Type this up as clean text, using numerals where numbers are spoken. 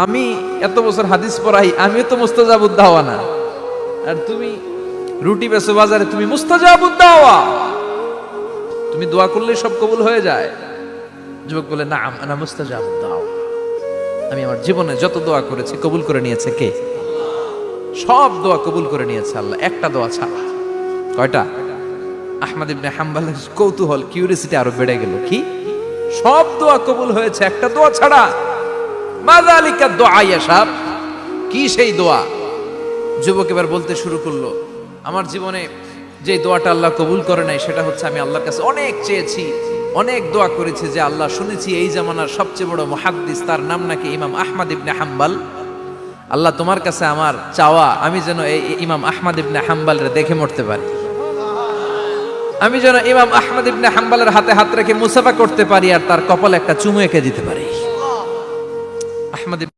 আমি এত বছর হাদিস পড়াই, আমিও তো মুস্তাজাবুদ দাওয়া না, আর তুমি রুটি বেচো বাজারে, তুমি মুস্তাজাবুদ দাওয়া, তুমি দোয়া করলে সব কবুল হয়ে যায়। যুবক বলে, না আনা মুস্তাজাবুদ দাওয়া, আমি আমার জীবনে যত দোয়া করেছি কবুল করে নিয়েছে কে? সব দোয়া কবুল করে নিয়েছে আল্লাহ, একটা দোয়া ছাড়া। কয়টা? আহমদ ইবনে হাম্বলের কৌতূহল, কিউরিসিটি আরো বেড়ে গেল, কি সব দোয়া কবুল হয়েছে একটা দোয়া ছাড়া? মাযালিকা দোয়া ইয়া শাব, কি সেই দোয়া? যুবক এবার বলতে শুরু করলো, আমার জীবনে যে দোয়াটা আল্লাহ কবুল করে নাই সেটা হচ্ছে আমি আল্লাহর কাছে অনেক চেয়েছি, অনেক দোয়া করেছি যে আল্লাহ, শুনেছি এই জামানার সবচেয়ে বড় মুহাদ্দিস, তার নাম নাকি ইমাম আহমদ ইবনে হাম্বল। আল্লাহ তোমার কাছে আমার চাওয়া, আমি যেন এই ইমাম আহমদ ইবনে হাম্বলরে দেখে মরতে পারি, আমি যেন ইমাম আহমদ ইবনে হাম্বলের হাতে হাত রেখে মুসাফা করতে পারি আর তার কপালে একটা চুমু এঁকে দিতে পারি। আহমদ